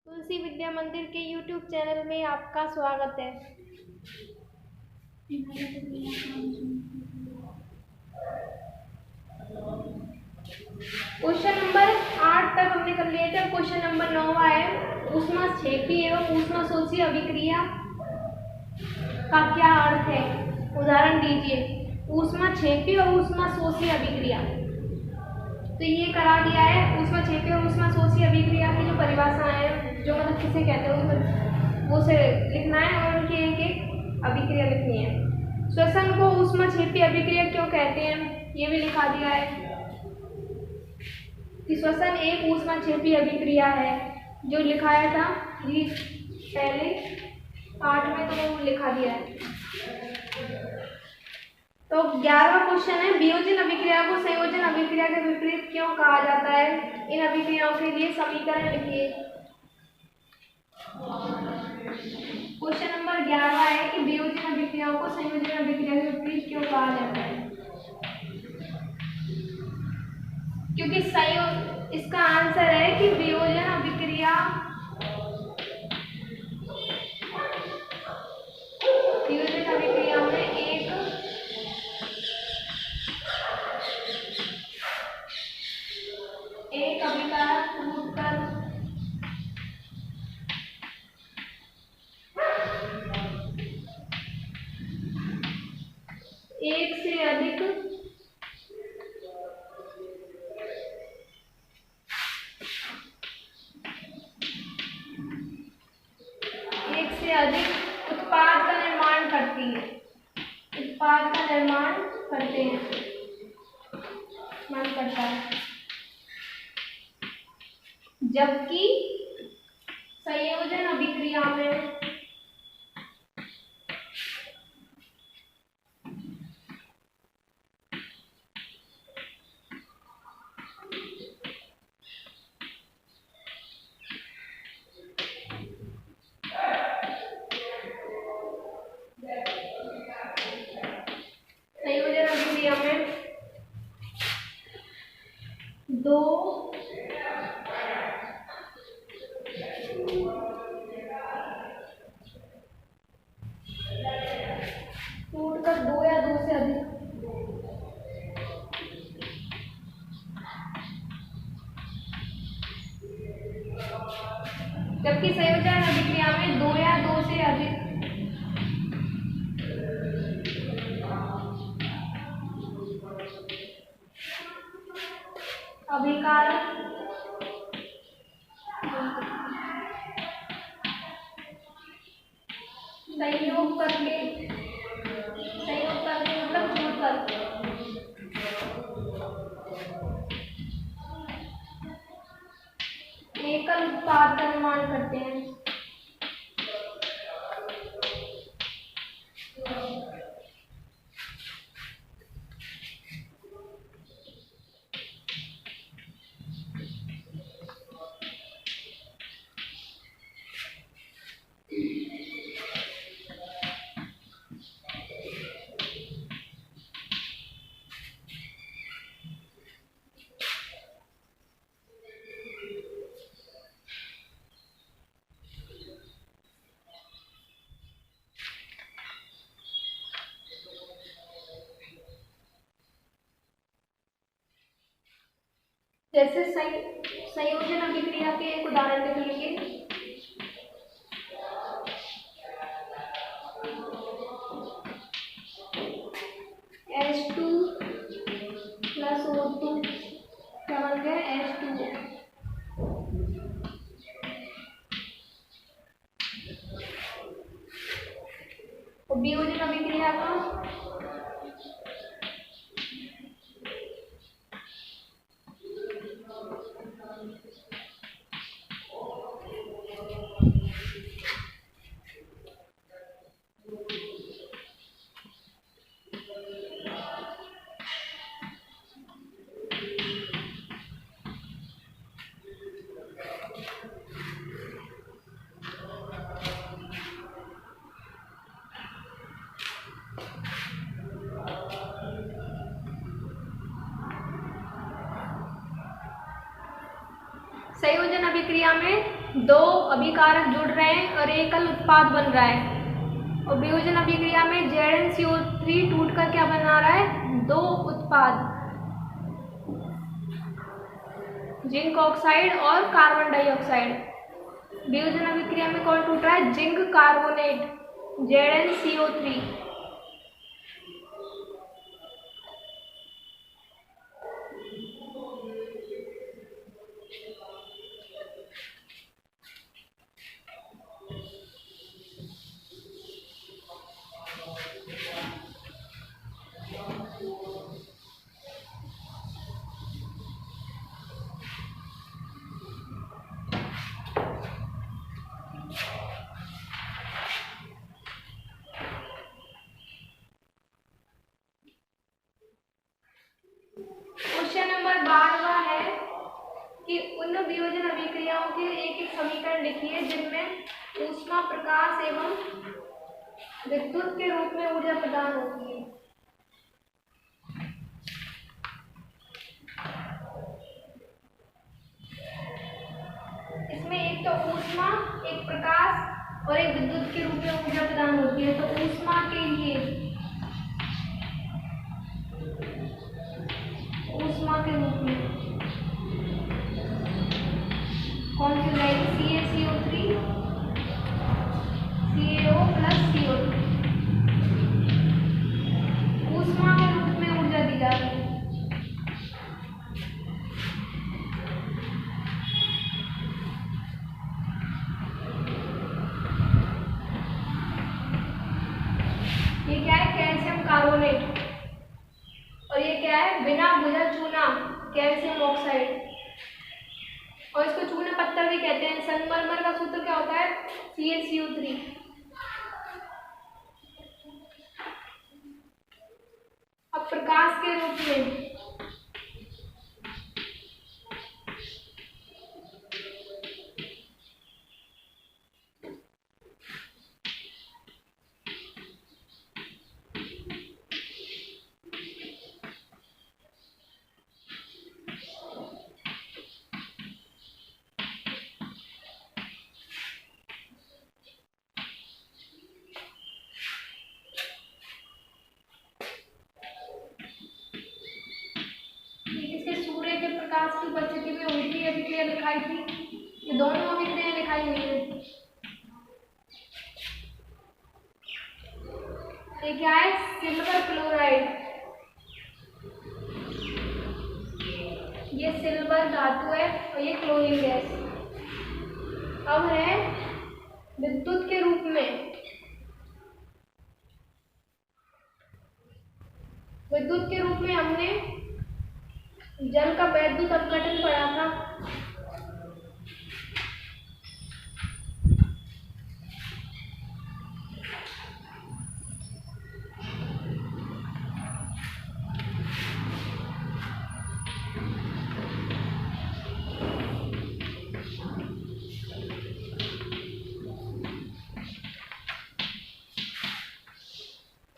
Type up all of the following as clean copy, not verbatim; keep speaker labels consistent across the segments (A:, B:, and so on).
A: तुलसी विद्या मंदिर के YouTube channel में आपका स्वागत है। क्वेश्चन नंबर 8 तक हमने कर लिए थे। क्वेश्चन नंबर 9 है, ऊष्माक्षेपी एवं ऊष्माशोषी अभिक्रिया का क्या अर्थ है? उदाहरण दीजिए। ऊष्माक्षेपी और ऊष्माशोषी अभिक्रिया, तो ये करा दिया है। ऊष्माक्षेपी और ऊष्माशोषी अभिक्रिया की जो परिभाषा है, जो मतलब किसे कहते हैं, उसमें वो से लिखना है और उनकी एक एक अभिक्रिया लिखनी है। श्वसन को ऊष्माक्षेपी अभिक्रिया क्यों कहते हैं, ये भी लिखा दिया है कि श्वसन एक ऊष्माक्षेपी अभिक्रिया है। जो लिखाया था ये पहले पाठ में, तो वो लिखा दिया है। तो 11वां क्वेश्चन है, वियोजन अभिक्रिया को संयोजन अभिक्रिया के विपरीत क्यों कहा जाता है? इन अभिक्रियाओं के लिए समीकरण लिखिए। क्वेश्चन नंबर 11 है कि वियोजन अभिक्रियाओं को संयोजन अभिक्रिया के विपरीत क्यों कहा जाता है? क्योंकि इसका आंसर है कि वियोजन अभिक्रिया में एक अभिकारक टूटकर एक से अधिक उत्पाद का निर्माण करती है। उत्पाद का निर्माण करते हैं, निर्माण करता है। जबकि संयोजन अभिक्रिया में दो टूटकर दो या दो से अधिक जबकि संयोजन अभिक्रिया में दो या दो से अधिक अभिकारक संयोग करके मतलब जुड़कर एकल उत्पाद का निर्माण करते हैं। जैसे संयोजन अभिक्रिया के एक उदाहरण लिख लीजिए। H2 प्लस O2 क्या बन गया? H2O। वियोजन अभिक्रिया का संयोजन अभिक्रिया में दो अभिकारक जुड़ रहे हैं और एकल उत्पाद बन रहा है। और वियोजन अभिक्रिया में ZnCO3 टूटकर क्या बना रहा है? दो उत्पाद, जिंक ऑक्साइड और कार्बन डाइऑक्साइड। वियोजन अभिक्रिया में कौन टूट रहा है? Zinc carbonate, ZnCO3। Question number 12 है कि उन वियोजन अभिक्रियाओं के एक एक समीकरण लिखिए जिनमें ऊष्मा, प्रकाश एवं विद्युत के रूप में ऊर्जा प्रदान होती है। इसमें एक तो ऊष्मा, एक प्रकाश और एक विद्युत के रूप में ऊर्जा प्रदान होती है। तो ऊष्मा के लिए ऊष्मा के रूप में कौन सी जाएगी? CaCO3 CaO प्लस CO2 ऊष्मा के रूप में ऊर्जा दी जाती है। ये क्या है? Calcium carbonate. और ये क्या है? बिना भुजा चूना कैल्शियम ऑक्साइड, और इसको चूना पत्थर भी कहते हैं। संगमरमर का सूत्र क्या होता है? CaCO3। अब प्रकाश के रूप में प्रकाश की उपस्थिति में उल्टी अभिक्रिया लिखाई थी। ये दोनों अभिक्रिया लिखाई हुई है। ये क्या है? Silver chloride. ये सिल्वर धातु है और ये क्लोरीन गैस। अब है विद्युत के रूप में। विद्युत के रूप में हमने जल का वैद्युत अपघटन पढ़ा था।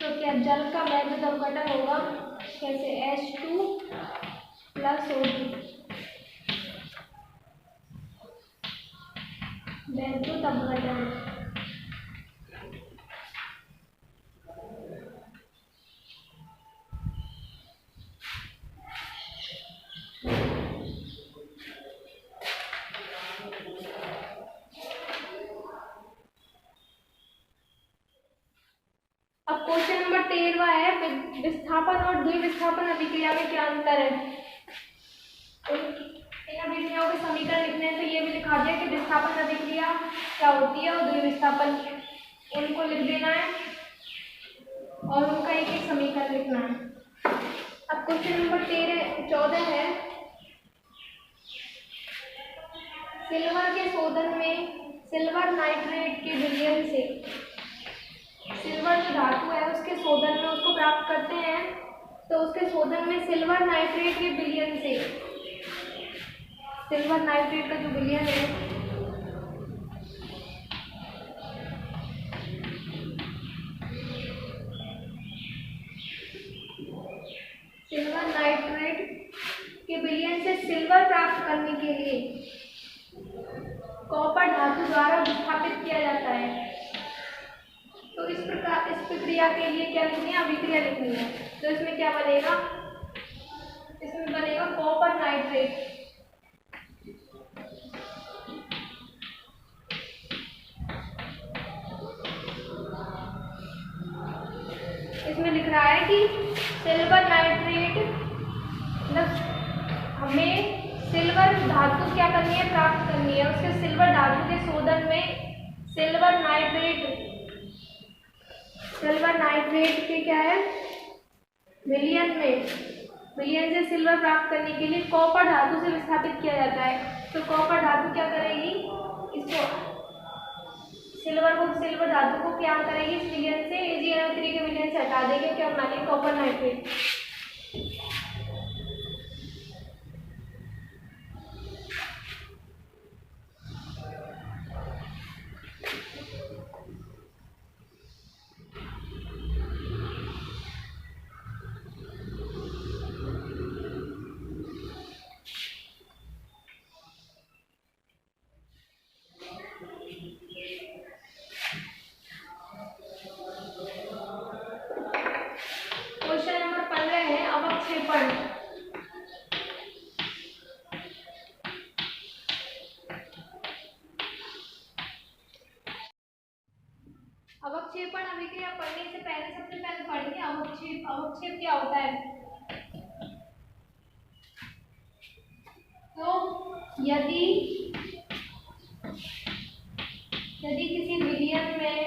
A: तो क्या जल का वैद्युत अपघटन होगा? कैसे? H2 प्लस O2 वैद्युत अपघटन। अब क्वेश्चन नंबर 13 है, विस्थापन और द्विविस्थापन अभिक्रिया में क्या अंतर है? इन अभिक्रियाओं के समीकरण लिखने हैं, तो ये भी लिखा दिया कि विस्थापन अभिक्रिया क्या होती है और द्विविस्थापन, उनको लिख देना है और उनका एक एक समीकरण लिखना है। अब क्वेश्चन नंबर 14 है, सिल्वर के शोधन में सिल्वर नाइट्रेट के विलयन से, सिल्वर जो धातु है उसके शोधन में उसको प्राप्त करते हैं, तो उसके शोधन में सिल्वर नाइट्रेट के विलयन से, सिल्वर नाइट्रेट का जो विलयन है सिल्वर नाइट्रेट के विलयन से सिल्वर प्राप्त करने के लिए कॉपर धातु द्वारा विस्थापित किया जाता है। तो इस प्रक्रिया के लिए क्या लिखनी है, अभिक्रिया लिखनी है। तो इसमें क्या बनेगा, इसमें बनेगा कॉपर नाइट्रेट। इसमें लिख रहा है कि सिल्वर नाइट्रेट, मतलब हमें सिल्वर धातु क्या करनी है, प्राप्त करनी है। उसके सिल्वर धातु के शोधन में सिल्वर नाइट्रेट के क्या है, विलयन से सिल्वर प्राप्त करने के लिए कॉपर धातु से विस्थापित किया जाता है। तो कॉपर धातु क्या करेगी, इसको सिल्वर धातु को क्या करेगी, इस विलयन से AgNO3 के विलयन से हटा देगी, क्या बना लेगी, कॉपर नाइट्रेट। क्वेश्चन नंबर 15 है अवक्षेपण। अवक्षेपण अभिक्रिया पढ़ने से पहले सबसे पहले पढ़ेंगे अवक्षेप क्या होता है। तो यदि किसी विलयन में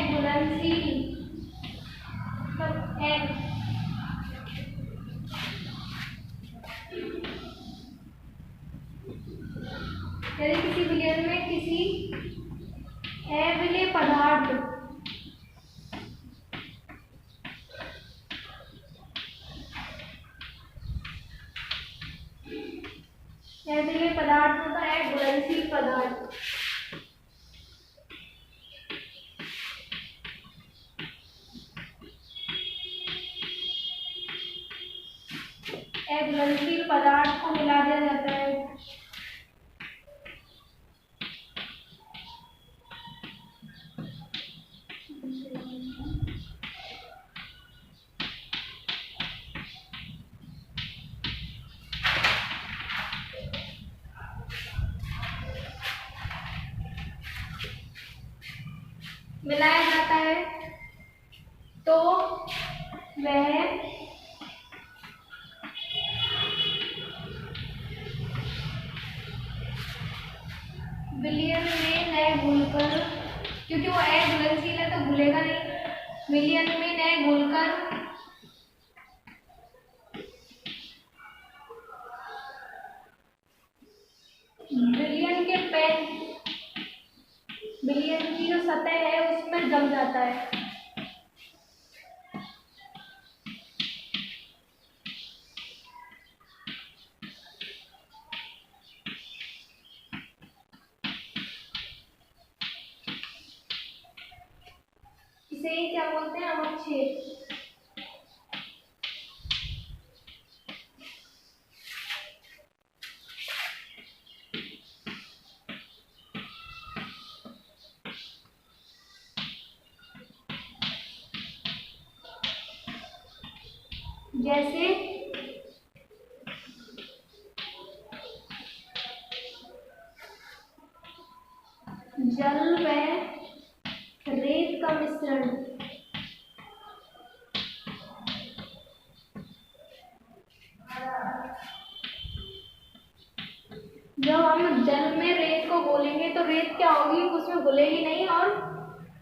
A: घुलनशील यदि किसी विलयन में किसी अविलेय पदार्थ होता है, घुलनशील पदार्थ, घुलनशील पदार्थ को मिला दिया जाता है। मिलाया जाता है तो वह विलयन में न घुलकर, क्योंकि वो घुलनशील है तो घुलेगा नहीं, विलयन में न घुलकर विलयन की जो सतह है उसमें जम जाता है। इसे ही क्या बोलते हैं, अवक्षेप। जैसे जल व रेत का मिश्रण, जब हम जल में रेत को घोलेंगे तो रेत क्या होगी, उसमें घुलेगी नहीं और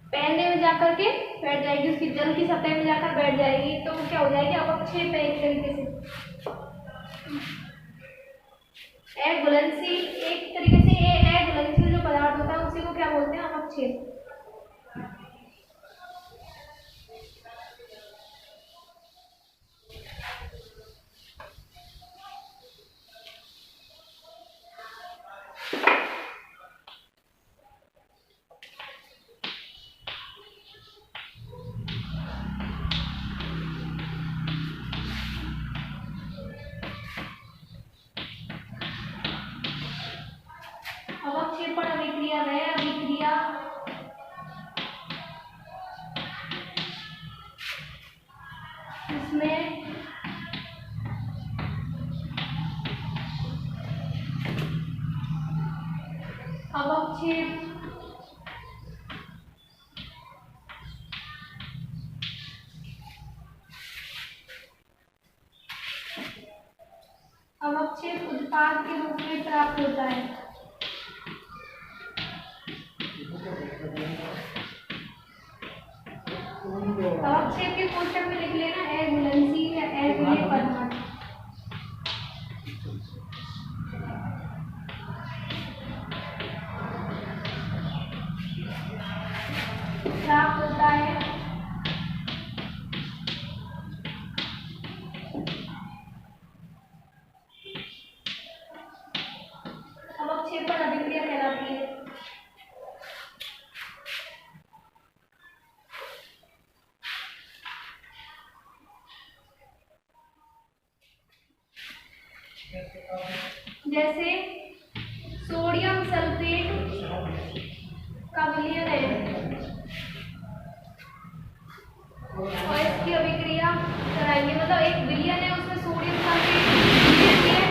A: पहले में जाकर के बैठ जाएगी, उसकी जल की सतह में जाकर बैठ जाएगी, तो क्या हो जाएगी, अवक्षेप है एक तरीके से। घुलनशील एक तरीके से घुलनशील जो पदार्थ होता है उसी को क्या बोलते हैं, अवक्षेप। इसमें अवक्षेप उत्पाद के रूप में प्राप्त होता है। अवक्षेप के कोष्टक में लिख लेना अघुलनशील या अघुले पदार्थ। प्राप्त होता है अवक्षेपण अभिक्रिया कहलाती है। जैसे सोडियम सल्फेट का विलयन है और इसकी अभिक्रिया कराएंगे, मतलब एक विलयन है उसमें सोडियम सल्फेट है,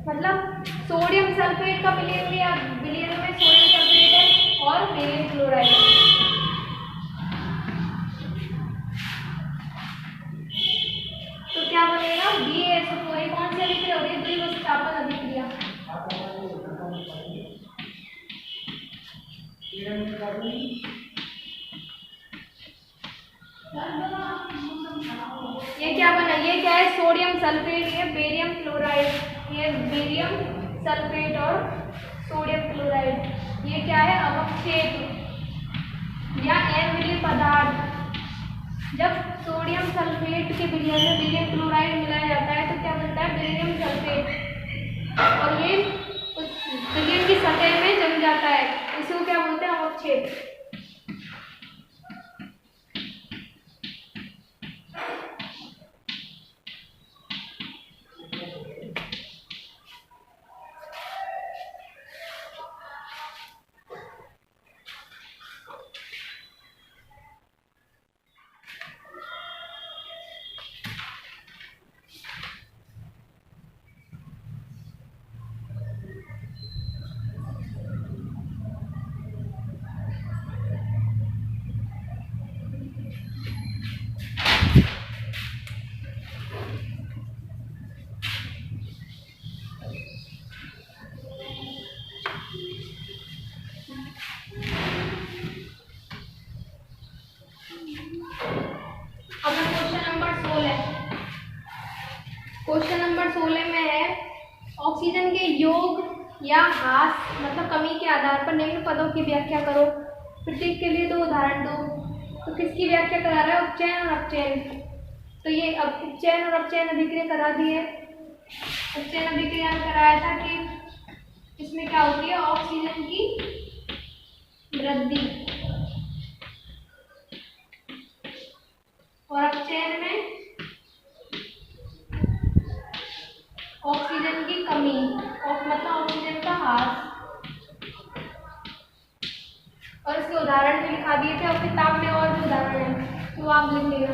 A: मतलब सोडियम सल्फेट का विलयन लिया, विलयन में सोडियम सल्फेट है और बेरियम क्लोराइड। तो क्या बनेगा BaSO4। कौन सी अभिक्रिया हो रही है? द्विविस्थापन अभिक्रिया। ये क्या बना? ये क्या है? सोडियम सल्फेट, ये बेरियम क्लोराइड। ये बेरियम सल्फेट और सोडियम क्लोराइड। ये क्या है? अवक्षेप या अम्लीय पदार्थ। जब सोडियम सल्फेट के विलयन में बेरियम क्लोराइड मिलाया जाता है तो क्या बनता है? बेरियम सल्फेट, और ये उस विलयन की सतह में जम जाता है। इसको क्या बोलते हैं? अवक्षेप। क्वेश्चन नंबर 16 में है ऑक्सीजन के योग या ह्रास मतलब कमी के आधार पर निम्न पदों की व्याख्या करो। प्रत्येक के लिए 2 उदाहरण दो। तो किसकी व्याख्या करा रहा है? उपचयन और अपचयन। तो ये उपचयन और अपचयन अभिक्रिया करा दी है। उपचयन अभिक्रिया में कराया था कि इसमें क्या होती है? ऑक्सीजन की वृद्धि, और अपचयन में ऑक्सीजन की कमी और मतलब ऑक्सीजन का ह्रास। और इसके उदाहरण भी लिखा दिए थे और किताब में और भी उदाहरण है तो आप लिख लेना।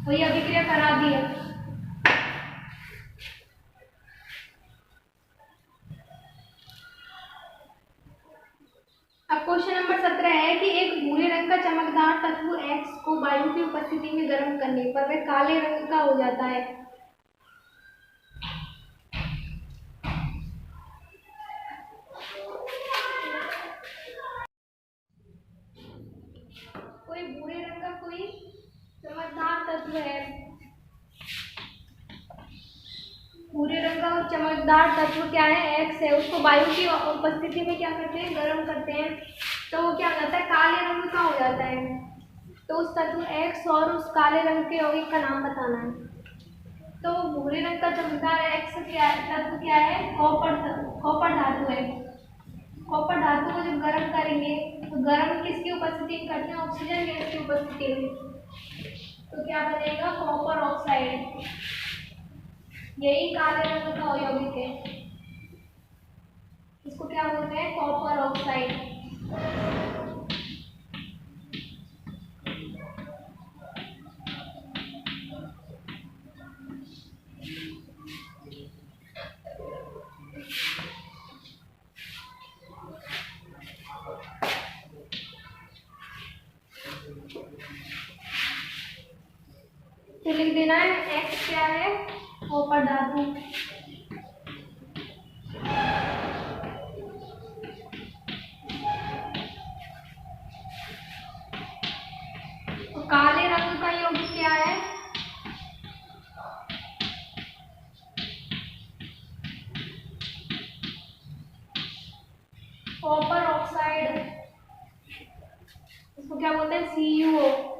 A: और ये अभिक्रिया करा दी है। अब क्वेश्चन नंबर 17 है कि एक भूरे रंग का चमकदार तत्व X को वायु की उपस्थिति में गर्म करने पर वह काले रंग का हो जाता है। कोई भूरे रंग का कोई चमकदार तत्व है, भूरे रंग का चमकदार तत्व क्या है? X है। उसको वायु की उपस्थिति में क्या करते हैं? गर्म करते हैं। तो वो क्या हो जाता है? काले रंग का हो जाता है। तो उस तत्व X और उस काले रंग के यौगिक का नाम बताना है। तो भूरे रंग का चमकदार X क्या तत्व क्या है? कॉपर धातु है। कॉपर धातु को जब गर्म करेंगे तो गर्म किसकी उपस्थिति में करते हैं? ऑक्सीजन गैस की उपस्थिति में। तो क्या बनेगा? Copper oxide. यही काले रंग का यौगिक है, इसको क्या बोलते हैं? Copper oxide. फिर लिख देना है एक्स क्या है अपधातु। तो काले रंग का योग क्या है? कॉपर ऑक्साइड, इसको क्या बोलते हैं? CuO।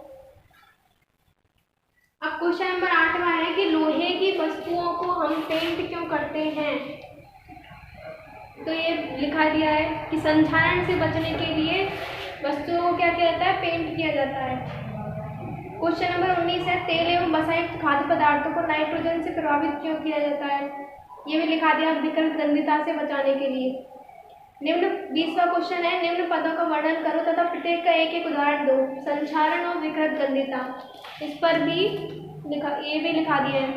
A: अब क्वेश्चन नंबर 8वां है कि लोहे की वस्तुओं को हम पेंट क्यों करते हैं? तो ये लिखा दिया है कि संक्षारण से बचने के लिए वस्तुओं को क्या किया जाता है? पेंट किया जाता है। क्वेश्चन नंबर 19 है तेल एवं वसायुक्त खाद्य पदार्थों को नाइट्रोजन से प्रभावित क्यों किया जाता है? ये भी लिखा दिया विकृत गंधिता से बचाने के लिए। निम्न 20वां क्वेश्चन है निम्न पदों का वर्णन करो तथा प्रत्येक का एक एक उदाहरण दो। संक्षारण और विकृत गंधिता, इस पर भी ये भी लिखा दिया है।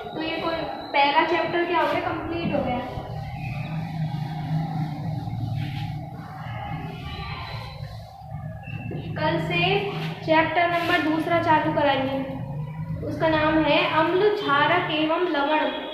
A: तो ये कोई पहला चैप्टर क्या हो गया? कंप्लीट हो गया। कल से चैप्टर नंबर 2 चालू कराएंगे, उसका नाम है अम्ल, क्षारक एवं लवण।